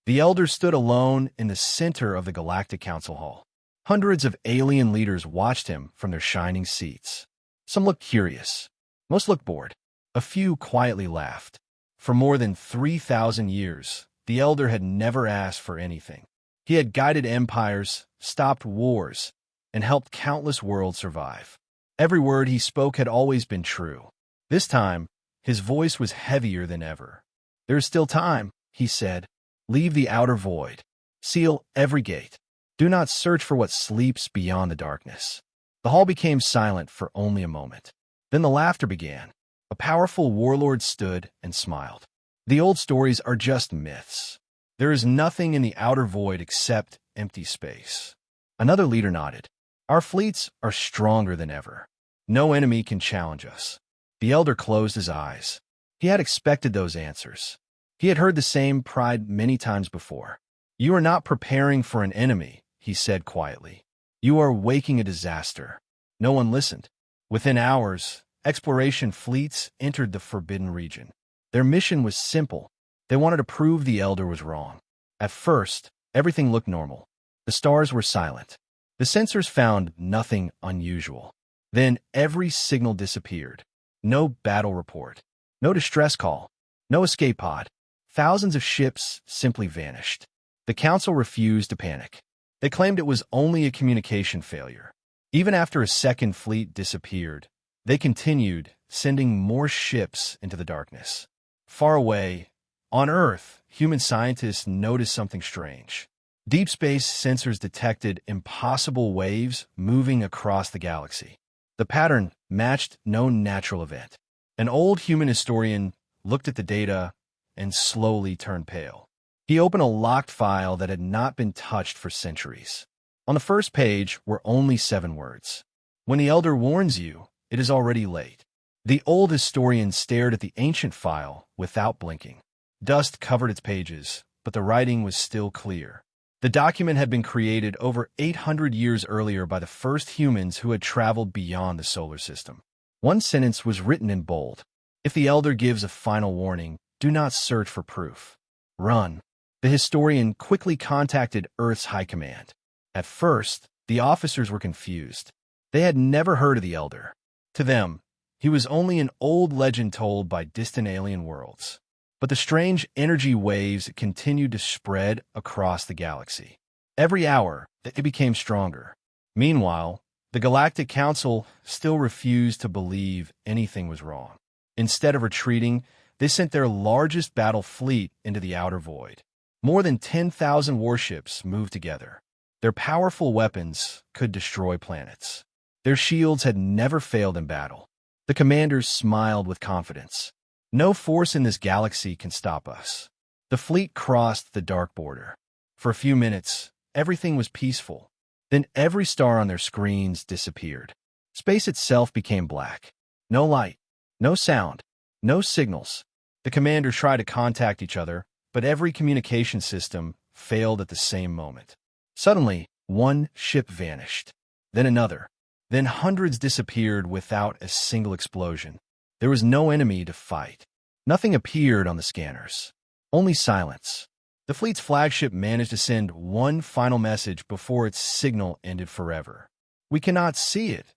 The Elder stood alone in the center of the Galactic Council Hall. Hundreds of alien leaders watched him from their shining seats. Some looked curious. Most looked bored. A few quietly laughed. For more than 3,000 years, the Elder had never asked for anything. He had guided empires, stopped wars, and helped countless worlds survive. Every word he spoke had always been true. This time, his voice was heavier than ever. "There is still time," he said. "Leave the outer void. Seal every gate. Do not search for what sleeps beyond the darkness." The hall became silent for only a moment. Then the laughter began. A powerful warlord stood and smiled. "The old stories are just myths. There is nothing in the outer void except empty space." Another leader nodded. "Our fleets are stronger than ever. No enemy can challenge us." The Elder closed his eyes. He had expected those answers. He had heard the same pride many times before. "You are not preparing for an enemy," he said quietly. "You are waking a disaster." No one listened. Within hours, exploration fleets entered the Forbidden Region. Their mission was simple. They wanted to prove the Elder was wrong. At first, everything looked normal. The stars were silent. The sensors found nothing unusual. Then every signal disappeared. No battle report. No distress call. No escape pod. Thousands of ships simply vanished. The Council refused to panic. They claimed it was only a communication failure. Even after a second fleet disappeared, they continued, sending more ships into the darkness. Far away, on Earth, human scientists noticed something strange. Deep space sensors detected impossible waves moving across the galaxy. The pattern matched no natural event. An old human historian looked at the data and slowly turned pale. He opened a locked file that had not been touched for centuries. On the first page were only 7 words. "When the Elder warns you, it is already late." The old historian stared at the ancient file without blinking. Dust covered its pages, but the writing was still clear. The document had been created over 800 years earlier by the first humans who had traveled beyond the solar system. One sentence was written in bold. "If the Elder gives a final warning, do not search for proof. Run." The historian quickly contacted Earth's High Command. At first, the officers were confused. They had never heard of the Elder. To them, he was only an old legend told by distant alien worlds. But the strange energy waves continued to spread across the galaxy. Every hour, it became stronger. Meanwhile, the Galactic Council still refused to believe anything was wrong. Instead of retreating, they sent their largest battle fleet into the outer void. More than 10,000 warships moved together. Their powerful weapons could destroy planets. Their shields had never failed in battle. The commanders smiled with confidence. "No force in this galaxy can stop us." The fleet crossed the dark border. For a few minutes, everything was peaceful. Then every star on their screens disappeared. Space itself became black. No light, no sound, no signals. The commanders tried to contact each other, but every communication system failed at the same moment. Suddenly, one ship vanished. Then another. Then hundreds disappeared without a single explosion. There was no enemy to fight. Nothing appeared on the scanners. Only silence. The fleet's flagship managed to send one final message before its signal ended forever. "We cannot see it,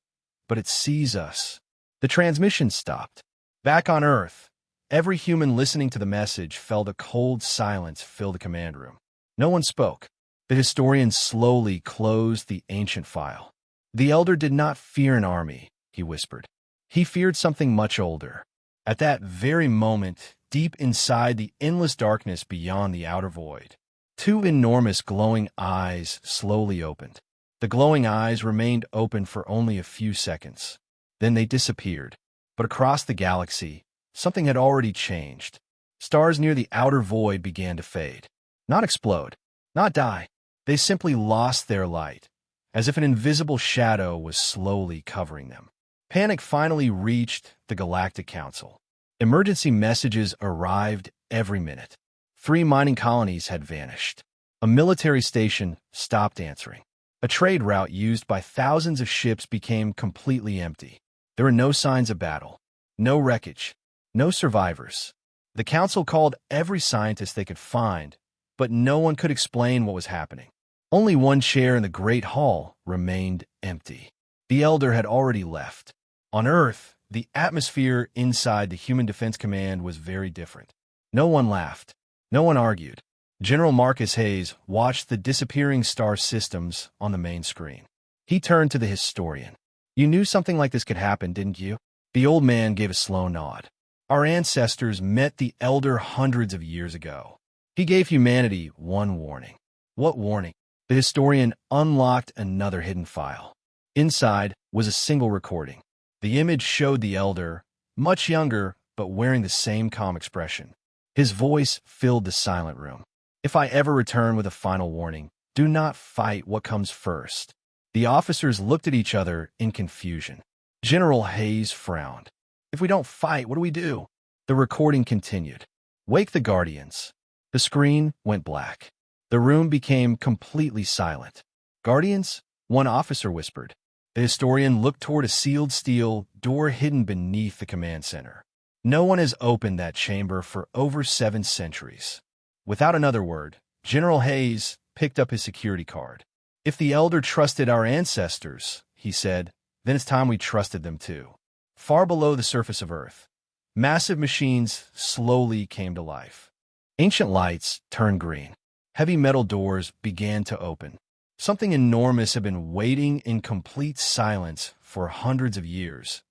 but it sees us." The transmission stopped. Back on Earth, every human listening to the message felt a cold silence fill the command room. No one spoke. The historian slowly closed the ancient file. "The Elder did not fear an army," he whispered. "He feared something much older." At that very moment, deep inside the endless darkness beyond the outer void, 2 enormous glowing eyes slowly opened. The glowing eyes remained open for only a few seconds. Then they disappeared. But across the galaxy, something had already changed. Stars near the outer void began to fade. Not explode, not die. They simply lost their light, as if an invisible shadow was slowly covering them. Panic finally reached the Galactic Council. Emergency messages arrived every minute. 3 mining colonies had vanished. A military station stopped answering. A trade route used by thousands of ships became completely empty. There were no signs of battle, no wreckage, no survivors. The Council called every scientist they could find, but no one could explain what was happening. Only one chair in the great hall remained empty. The Elder had already left. On Earth, the atmosphere inside the Human Defense Command was very different. No one laughed. No one argued. General Marcus Hayes watched the disappearing star systems on the main screen. He turned to the historian. "You knew something like this could happen, didn't you?" The old man gave a slow nod. "Our ancestors met the Elder hundreds of years ago. He gave humanity one warning." "What warning?" The historian unlocked another hidden file. Inside was a single recording. The image showed the Elder, much younger, but wearing the same calm expression. His voice filled the silent room. "If I ever return with a final warning, do not fight what comes first." The officers looked at each other in confusion. General Hayes frowned. "If we don't fight, what do we do?" The recording continued. "Wake the Guardians." The screen went black. The room became completely silent. "Guardians?" one officer whispered. The historian looked toward a sealed steel door hidden beneath the command center. "No one has opened that chamber for over 7 centuries. Without another word, General Hayes picked up his security card. "If the Elder trusted our ancestors," he said, "then it's time we trusted them too." Far below the surface of Earth, massive machines slowly came to life. Ancient lights turned green. Heavy metal doors began to open. Something enormous had been waiting in complete silence for hundreds of years,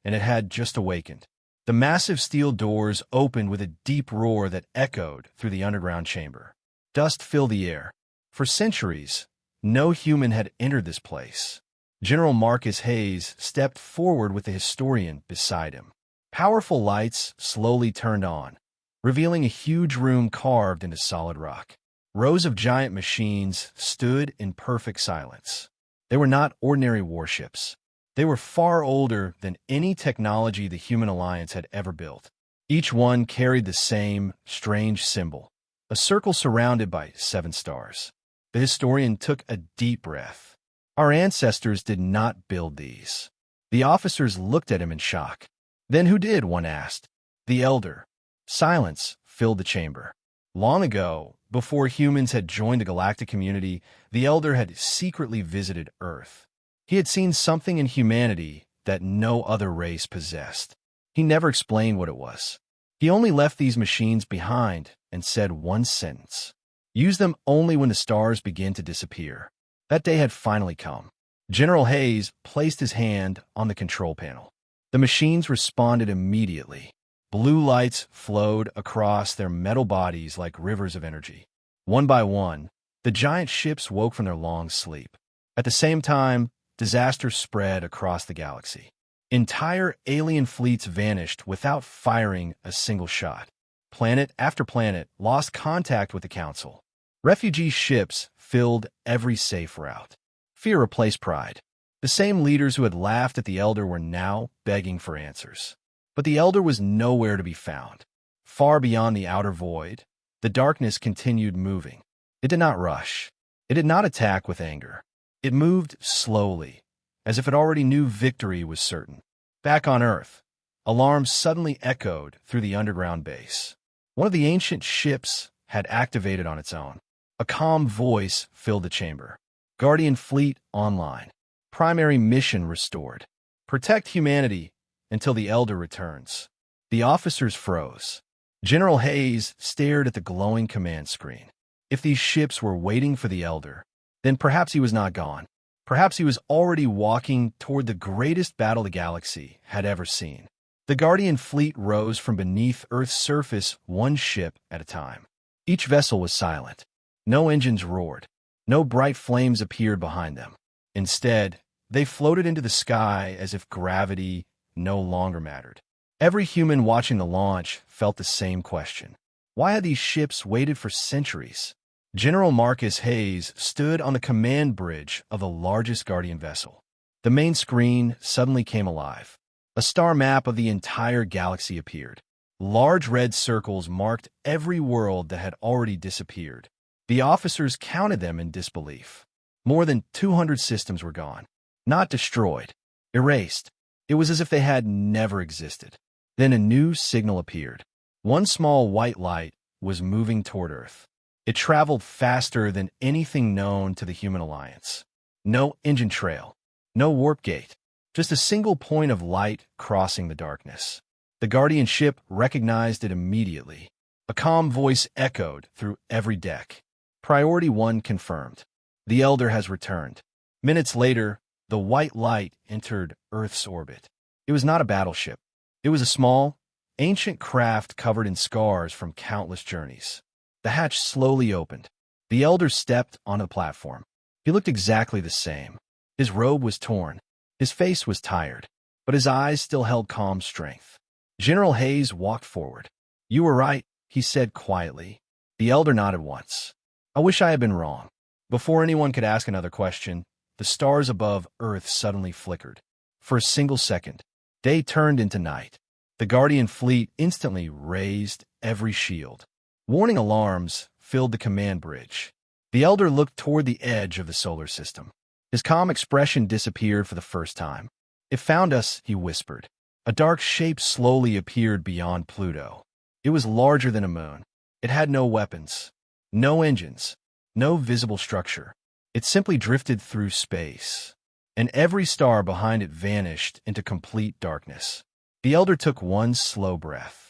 and it had just awakened. The massive steel doors opened with a deep roar that echoed through the underground chamber. Dust filled the air. For centuries, no human had entered this place. General Marcus Hayes stepped forward with the historian beside him. Powerful lights slowly turned on, revealing a huge room carved into solid rock. Rows of giant machines stood in perfect silence. They were not ordinary warships. They were far older than any technology the Human Alliance had ever built. Each one carried the same strange symbol, a circle surrounded by 7 stars. The historian took a deep breath. "Our ancestors did not build these." The officers looked at him in shock. "Then who did?" one asked. "The Elder." Silence filled the chamber. Long ago, before humans had joined the galactic community, the Elder had secretly visited Earth. He had seen something in humanity that no other race possessed. He never explained what it was. He only left these machines behind and said one sentence: "Use them only when the stars begin to disappear." That day had finally come. General Hayes placed his hand on the control panel. The machines responded immediately. Blue lights flowed across their metal bodies like rivers of energy. One by one, the giant ships woke from their long sleep. At the same time, disaster spread across the galaxy. Entire alien fleets vanished without firing a single shot. Planet after planet lost contact with the Council. Refugee ships filled every safe route. Fear replaced pride. The same leaders who had laughed at the Elder were now begging for answers. But the Elder was nowhere to be found. Far beyond the outer void, the darkness continued moving. It did not rush. It did not attack with anger. It moved slowly, as if it already knew victory was certain. Back on Earth, alarms suddenly echoed through the underground base. One of the ancient ships had activated on its own. A calm voice filled the chamber. "Guardian Fleet online. Primary mission restored. Protect humanity until the Elder returns." The officers froze. General Hayes stared at the glowing command screen. If these ships were waiting for the Elder, then perhaps he was not gone. Perhaps he was already walking toward the greatest battle the galaxy had ever seen. The Guardian Fleet rose from beneath Earth's surface, one ship at a time. Each vessel was silent. No engines roared. No bright flames appeared behind them. Instead, they floated into the sky as if gravity no longer mattered. Every human watching the launch felt the same question. Why had these ships waited for centuries? General Marcus Hayes stood on the command bridge of the largest Guardian vessel. The main screen suddenly came alive. A star map of the entire galaxy appeared. Large red circles marked every world that had already disappeared. The officers counted them in disbelief. More than 200 systems were gone. Not destroyed, erased. It was as if they had never existed. Then a new signal appeared. One small white light was moving toward Earth. It traveled faster than anything known to the Human Alliance. No engine trail, no warp gate, just a single point of light crossing the darkness. The Guardian ship recognized it immediately. A calm voice echoed through every deck. Priority 1 confirmed. The Elder has returned. Minutes later, the white light entered Earth's orbit. It was not a battleship. It was a small, ancient craft covered in scars from countless journeys. The hatch slowly opened. The Elder stepped on the platform. He looked exactly the same. His robe was torn. His face was tired, but his eyes still held calm strength. General Hayes walked forward. "You were right," he said quietly. The Elder nodded once. "I wish I had been wrong." Before anyone could ask another question, the stars above Earth suddenly flickered. For a single second, day turned into night. The Guardian fleet instantly raised every shield. Warning alarms filled the command bridge. The Elder looked toward the edge of the solar system. His calm expression disappeared for the first time. "It found us," he whispered. A dark shape slowly appeared beyond Pluto. It was larger than a moon. It had no weapons, no engines, no visible structure. It simply drifted through space, and every star behind it vanished into complete darkness. The Elder took one slow breath.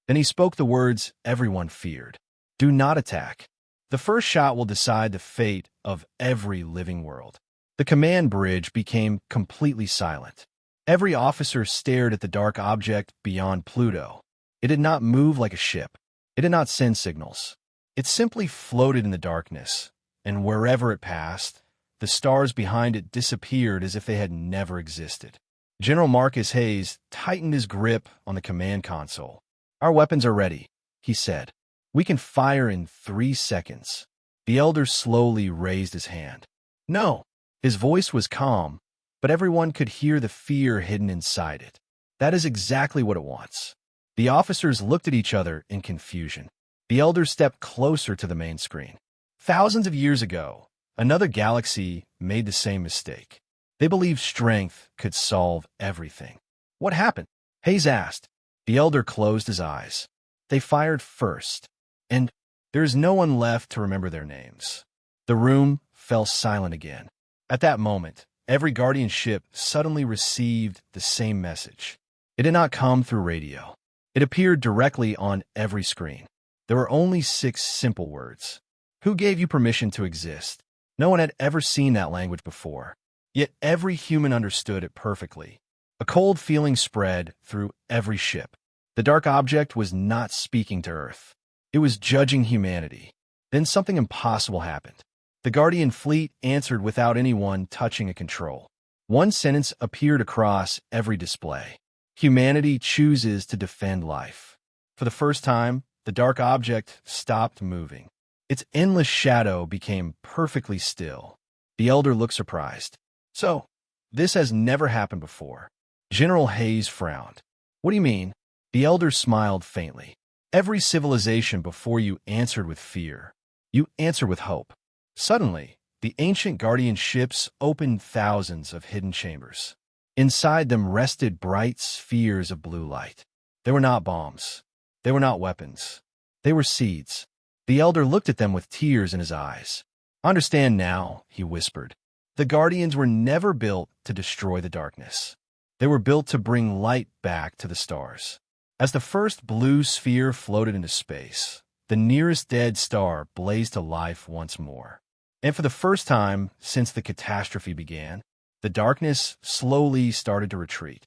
Then he spoke the words everyone feared. "Do not attack. The first shot will decide the fate of every living world." The command bridge became completely silent. Every officer stared at the dark object beyond Pluto. It did not move like a ship. It did not send signals. It simply floated in the darkness, and wherever it passed, the stars behind it disappeared as if they had never existed. General Marcus Hayes tightened his grip on the command console. "Our weapons are ready," he said. "We can fire in 3 seconds." The Elder slowly raised his hand. "No." His voice was calm, but everyone could hear the fear hidden inside it. "That is exactly what it wants." The officers looked at each other in confusion. The Elder stepped closer to the main screen. Thousands of years ago, another galaxy made the same mistake. They believed strength could solve everything. "What happened?" Hayes asked. The Elder closed his eyes. "They fired first, and there is no one left to remember their names." The room fell silent again. At that moment, every Guardian ship suddenly received the same message. It did not come through radio. It appeared directly on every screen. There were only 6 simple words. "Who gave you permission to exist?" No one had ever seen that language before. Yet every human understood it perfectly. A cold feeling spread through every ship. The dark object was not speaking to Earth. It was judging humanity. Then something impossible happened. The Guardian fleet answered without anyone touching a control. One sentence appeared across every display. "Humanity chooses to defend life." For the first time, the dark object stopped moving. Its endless shadow became perfectly still. The Elder looked surprised. "So, this has never happened before." General Hayes frowned. "What do you mean?" The Elder smiled faintly. "Every civilization before you answered with fear. You answered with hope." Suddenly, the ancient Guardian ships opened thousands of hidden chambers. Inside them rested bright spheres of blue light. They were not bombs. They were not weapons. They were seeds. The Elder looked at them with tears in his eyes. "I understand now," he whispered. "The Guardians were never built to destroy the darkness. They were built to bring light back to the stars." As the first blue sphere floated into space, the nearest dead star blazed to life once more. And for the first time since the catastrophe began, the darkness slowly started to retreat.